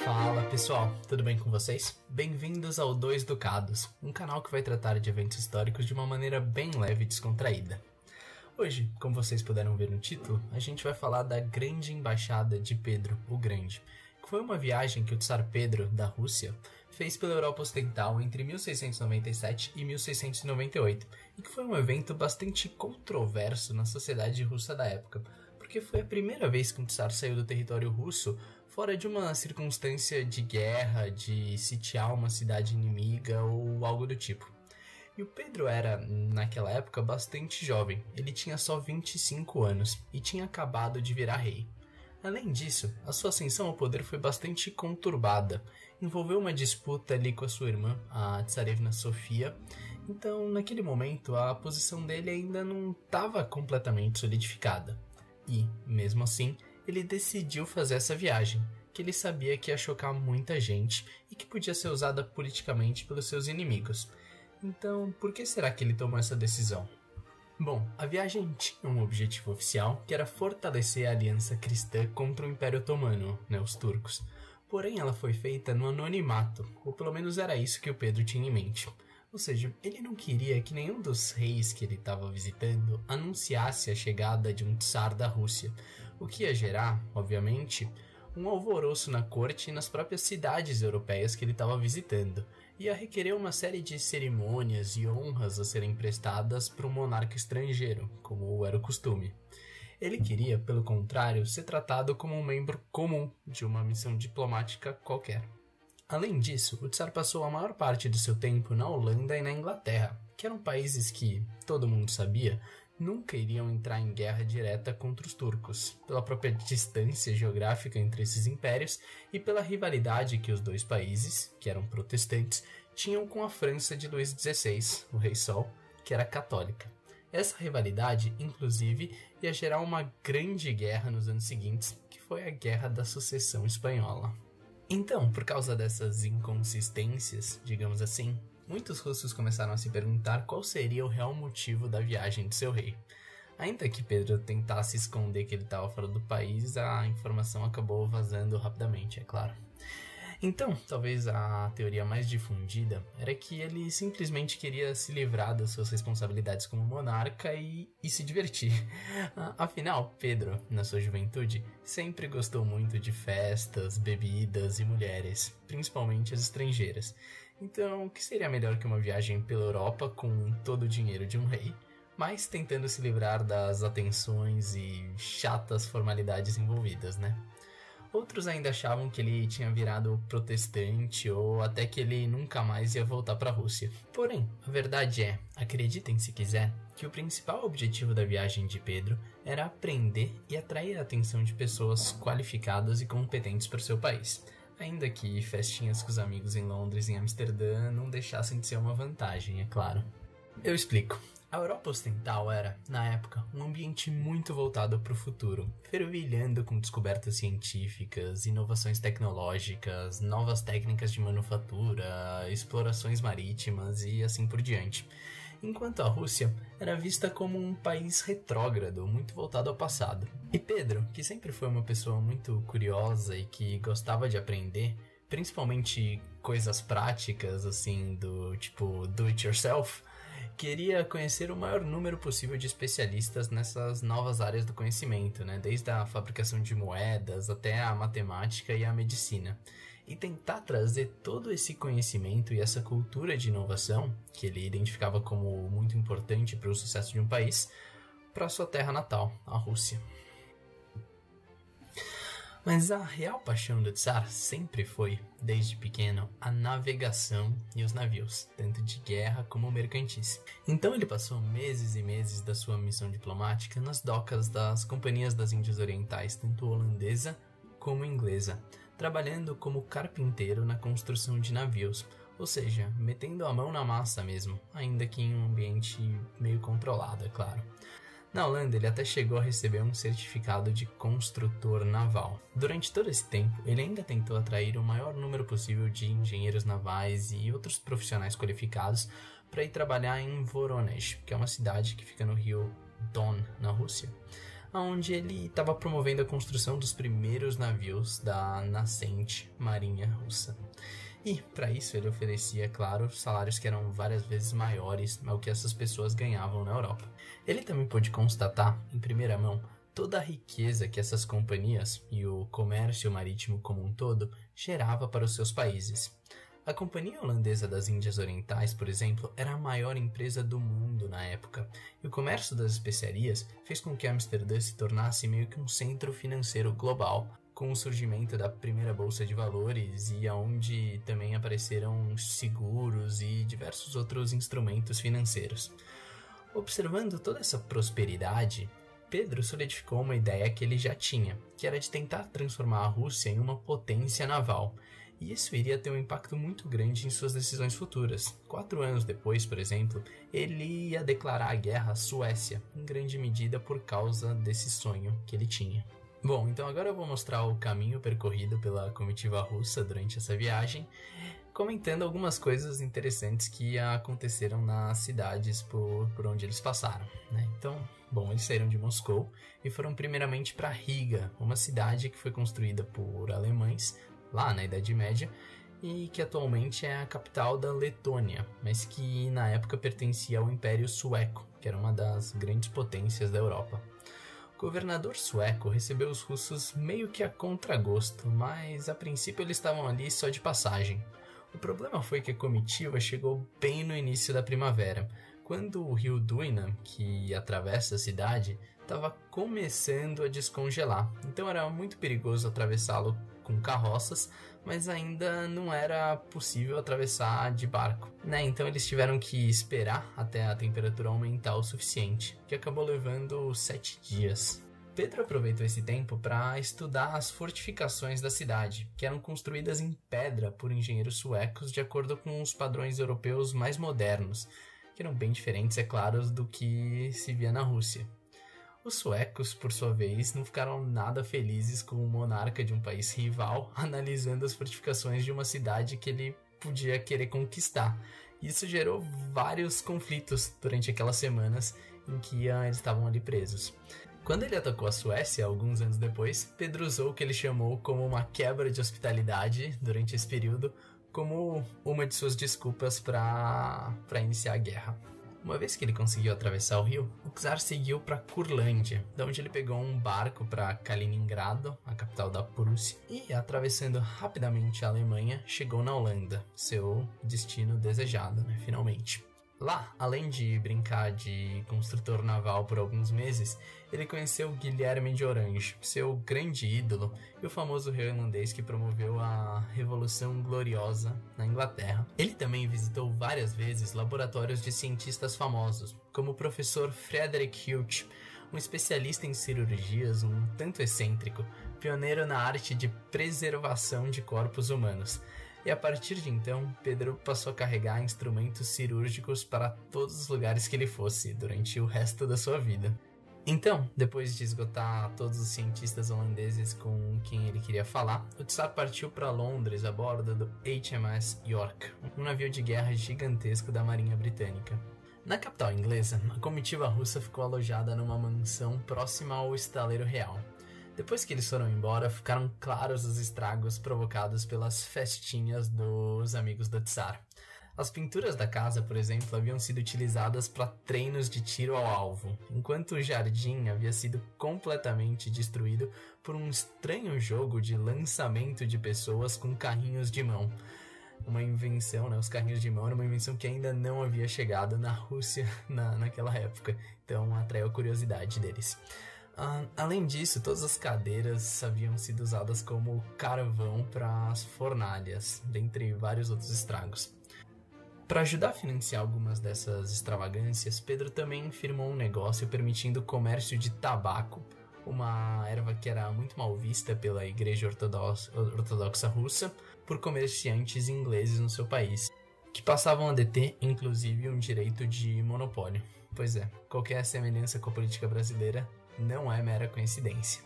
Fala pessoal, tudo bem com vocês? Bem-vindos ao Dois Ducados, um canal que vai tratar de eventos históricos de uma maneira bem leve e descontraída. Hoje, como vocês puderam ver no título, a gente vai falar da Grande Embaixada de Pedro o Grande, que foi uma viagem que o Tsar Pedro, da Rússia, fez pela Europa Ocidental entre 1697 e 1698, e que foi um evento bastante controverso na sociedade russa da época, porque foi a primeira vez que um Tsar saiu do território russo fora de uma circunstância de guerra, de sitiar uma cidade inimiga ou algo do tipo. E o Pedro era, naquela época, bastante jovem, ele tinha só 25 anos e tinha acabado de virar rei. Além disso, a sua ascensão ao poder foi bastante conturbada, envolveu uma disputa ali com a sua irmã, a Tsarevna Sofia, então naquele momento a posição dele ainda não estava completamente solidificada. E, mesmo assim, ele decidiu fazer essa viagem, que ele sabia que ia chocar muita gente e que podia ser usada politicamente pelos seus inimigos. Então, por que será que ele tomou essa decisão? Bom, a viagem tinha um objetivo oficial, que era fortalecer a aliança cristã contra o Império Otomano, os turcos. Porém, ela foi feita no anonimato, ou pelo menos era isso que o Pedro tinha em mente. Ou seja, ele não queria que nenhum dos reis que ele estava visitando anunciasse a chegada de um tsar da Rússia, o que ia gerar, obviamente, um alvoroço na corte e nas próprias cidades europeias que ele estava visitando, ia requerer uma série de cerimônias e honras a serem prestadas para um monarca estrangeiro, como era o costume. Ele queria, pelo contrário, ser tratado como um membro comum de uma missão diplomática qualquer. Além disso, o Tsar passou a maior parte do seu tempo na Holanda e na Inglaterra, que eram países que, todo mundo sabia, nunca iriam entrar em guerra direta contra os turcos, pela própria distância geográfica entre esses impérios e pela rivalidade que os dois países, que eram protestantes, tinham com a França de Luís XVI, o Rei Sol, que era católica. Essa rivalidade, inclusive, ia gerar uma grande guerra nos anos seguintes, que foi a Guerra da Sucessão Espanhola. Então, por causa dessas inconsistências, digamos assim, muitos russos começaram a se perguntar qual seria o real motivo da viagem de seu rei. Ainda que Pedro tentasse esconder que ele estava fora do país, a informação acabou vazando rapidamente, é claro. Então, talvez a teoria mais difundida era que ele simplesmente queria se livrar das suas responsabilidades como monarca e se divertir. Afinal, Pedro, na sua juventude, sempre gostou muito de festas, bebidas e mulheres, principalmente as estrangeiras. Então, o que seria melhor que uma viagem pela Europa com todo o dinheiro de um rei, mas tentando se livrar das atenções e chatas formalidades envolvidas, né? Outros ainda achavam que ele tinha virado protestante ou até que ele nunca mais ia voltar para a Rússia. Porém, a verdade é, acreditem se quiser, que o principal objetivo da viagem de Pedro era aprender e atrair a atenção de pessoas qualificadas e competentes para o seu país. Ainda que festinhas com os amigos em Londres e em Amsterdã não deixassem de ser uma vantagem, é claro. Eu explico. A Europa Ocidental era, na época, um ambiente muito voltado para o futuro, fervilhando com descobertas científicas, inovações tecnológicas, novas técnicas de manufatura, explorações marítimas e assim por diante. Enquanto a Rússia era vista como um país retrógrado, muito voltado ao passado. E Pedro, que sempre foi uma pessoa muito curiosa e que gostava de aprender, principalmente coisas práticas, assim, do tipo do it yourself, queria conhecer o maior número possível de especialistas nessas novas áreas do conhecimento, desde a fabricação de moedas até a matemática e a medicina, e tentar trazer todo esse conhecimento e essa cultura de inovação, que ele identificava como muito importante para o sucesso de um país, para sua terra natal, a Rússia. Mas a real paixão do Tsar sempre foi, desde pequeno, a navegação e os navios, tanto de guerra como mercantis. Então ele passou meses e meses da sua missão diplomática nas docas das companhias das Índias Orientais, tanto holandesa como inglesa, trabalhando como carpinteiro na construção de navios, ou seja, metendo a mão na massa mesmo, ainda que em um ambiente meio controlado, é claro. Na Holanda, ele até chegou a receber um certificado de construtor naval. Durante todo esse tempo, ele ainda tentou atrair o maior número possível de engenheiros navais e outros profissionais qualificados para ir trabalhar em Voronezh, que é uma cidade que fica no rio Don, na Rússia. onde ele estava promovendo a construção dos primeiros navios da nascente Marinha Russa. E, para isso, ele oferecia, claro, salários que eram várias vezes maiores ao que essas pessoas ganhavam na Europa. Ele também pôde constatar, em primeira mão, toda a riqueza que essas companhias e o comércio marítimo como um todo gerava para os seus países. A Companhia Holandesa das Índias Orientais, por exemplo, era a maior empresa do mundo na época, e o comércio das especiarias fez com que Amsterdã se tornasse meio que um centro financeiro global, com o surgimento da primeira bolsa de valores e onde também apareceram seguros e diversos outros instrumentos financeiros. Observando toda essa prosperidade, Pedro solidificou uma ideia que ele já tinha, que era de tentar transformar a Rússia em uma potência naval. E isso iria ter um impacto muito grande em suas decisões futuras. 4 anos depois, por exemplo, ele ia declarar a guerra à Suécia, em grande medida por causa desse sonho que ele tinha. Bom, então agora eu vou mostrar o caminho percorrido pela comitiva russa durante essa viagem, comentando algumas coisas interessantes que aconteceram nas cidades por onde eles passaram, né? Então, bom, eles saíram de Moscou e foram primeiramente para Riga, uma cidade que foi construída por alemães lá na Idade Média e que atualmente é a capital da Letônia, mas que na época pertencia ao Império Sueco, que era uma das grandes potências da Europa. O governador sueco recebeu os russos meio que a contragosto, mas a princípio eles estavam ali só de passagem. O problema foi que a comitiva chegou bem no início da primavera, quando o rio Dwina, que atravessa a cidade, estava começando a descongelar, então era muito perigoso atravessá-lo com carroças, mas ainda não era possível atravessar de barco, né? Então eles tiveram que esperar até a temperatura aumentar o suficiente, que acabou levando 7 dias. Pedro aproveitou esse tempo para estudar as fortificações da cidade, que eram construídas em pedra por engenheiros suecos de acordo com os padrões europeus mais modernos, que eram bem diferentes, é claro, do que se via na Rússia. Os suecos, por sua vez, não ficaram nada felizes com o monarca de um país rival analisando as fortificações de uma cidade que ele podia querer conquistar. Isso gerou vários conflitos durante aquelas semanas em que eles estavam ali presos. Quando ele atacou a Suécia, alguns anos depois, Pedro usou o que ele chamou como uma quebra de hospitalidade durante esse período, como uma de suas desculpas para iniciar a guerra. Uma vez que ele conseguiu atravessar o rio, o czar seguiu para Curlândia, de onde ele pegou um barco para Kaliningrado, a capital da Prússia, e, atravessando rapidamente a Alemanha, chegou na Holanda, seu destino desejado, finalmente. Lá, além de brincar de construtor naval por alguns meses, ele conheceu Guilherme de Orange, seu grande ídolo e o famoso rei irlandês que promoveu a Revolução Gloriosa na Inglaterra. Ele também visitou várias vezes laboratórios de cientistas famosos, como o professor Frederick Hughes, um especialista em cirurgias um tanto excêntrico, pioneiro na arte de preservação de corpos humanos. E a partir de então, Pedro passou a carregar instrumentos cirúrgicos para todos os lugares que ele fosse durante o resto da sua vida. Então, depois de esgotar todos os cientistas holandeses com quem ele queria falar, o Tsar partiu para Londres a bordo do HMS York, um navio de guerra gigantesco da Marinha Britânica. Na capital inglesa, a comitiva russa ficou alojada numa mansão próxima ao estaleiro real. Depois que eles foram embora, ficaram claros os estragos provocados pelas festinhas dos amigos do Tsar. As pinturas da casa, por exemplo, haviam sido utilizadas para treinos de tiro ao alvo, enquanto o jardim havia sido completamente destruído por um estranho jogo de lançamento de pessoas com carrinhos de mão. Uma invenção, os carrinhos de mão era uma invenção que ainda não havia chegado na Rússia naquela época, então atraiu a curiosidade deles. Além disso, todas as cadeiras haviam sido usadas como carvão para as fornalhas, dentre vários outros estragos. Para ajudar a financiar algumas dessas extravagâncias, Pedro também firmou um negócio permitindo o comércio de tabaco, uma erva que era muito mal vista pela Igreja Ortodoxa Russa por comerciantes ingleses no seu país, que passavam a deter, inclusive, um direito de monopólio. Pois é, qualquer semelhança com a política brasileira não é mera coincidência.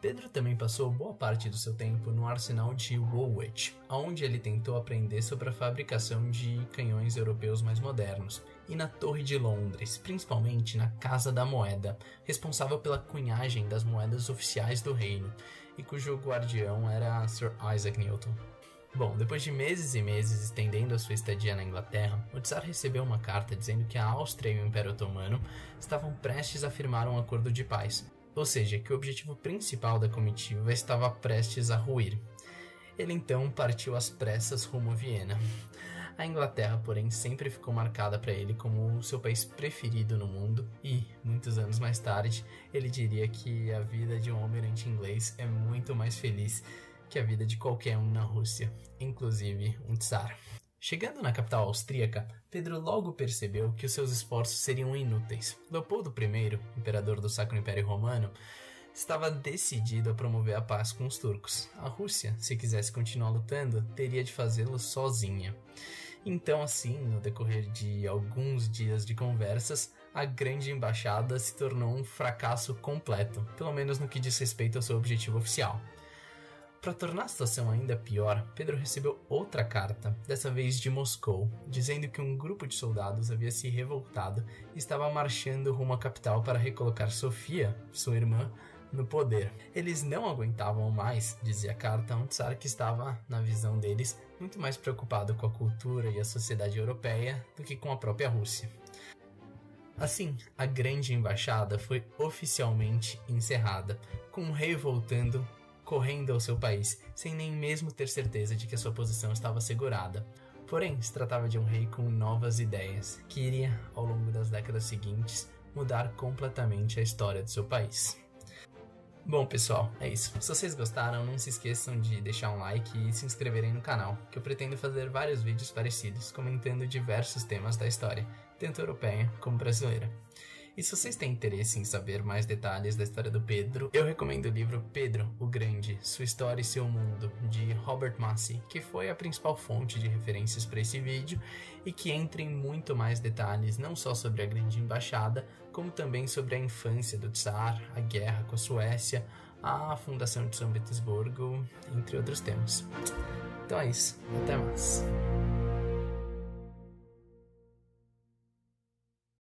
Pedro também passou boa parte do seu tempo no arsenal de Woolwich, onde ele tentou aprender sobre a fabricação de canhões europeus mais modernos, e na Torre de Londres, principalmente na Casa da Moeda, responsável pela cunhagem das moedas oficiais do reino, e cujo guardião era Sir Isaac Newton. Bom, depois de meses e meses estendendo a sua estadia na Inglaterra, o Tsar recebeu uma carta dizendo que a Áustria e o Império Otomano estavam prestes a firmar um acordo de paz, ou seja, que o objetivo principal da comitiva estava prestes a ruir. Ele então partiu às pressas rumo a Viena. A Inglaterra, porém, sempre ficou marcada para ele como o seu país preferido no mundo e, muitos anos mais tarde, ele diria que a vida de um almirante inglês é muito mais feliz que a vida de qualquer um na Rússia, inclusive um tsar. Chegando na capital austríaca, Pedro logo percebeu que os seus esforços seriam inúteis. Leopoldo I, imperador do Sacro Império Romano, estava decidido a promover a paz com os turcos. A Rússia, se quisesse continuar lutando, teria de fazê-lo sozinha. Então, assim, no decorrer de alguns dias de conversas, a grande embaixada se tornou um fracasso completo, pelo menos no que diz respeito ao seu objetivo oficial. Para tornar a situação ainda pior, Pedro recebeu outra carta, dessa vez de Moscou, dizendo que um grupo de soldados havia se revoltado e estava marchando rumo à capital para recolocar Sofia, sua irmã, no poder. Eles não aguentavam mais, dizia a carta, um tsar que estava, na visão deles, muito mais preocupado com a cultura e a sociedade europeia do que com a própria Rússia. Assim, a grande embaixada foi oficialmente encerrada, com o rei voltando correndo ao seu país, sem nem mesmo ter certeza de que a sua posição estava assegurada. Porém, se tratava de um rei com novas ideias, que iria, ao longo das décadas seguintes, mudar completamente a história do seu país. Bom, pessoal, é isso. Se vocês gostaram, não se esqueçam de deixar um like e se inscreverem no canal, que eu pretendo fazer vários vídeos parecidos, comentando diversos temas da história, tanto europeia como brasileira. E se vocês têm interesse em saber mais detalhes da história do Pedro, eu recomendo o livro Pedro o Grande, Sua História e Seu Mundo, de Robert Massie, que foi a principal fonte de referências para esse vídeo e que entra em muito mais detalhes, não só sobre a Grande Embaixada, como também sobre a infância do Tsar, a guerra com a Suécia, a fundação de São Petersburgo, entre outros temas. Então é isso, até mais.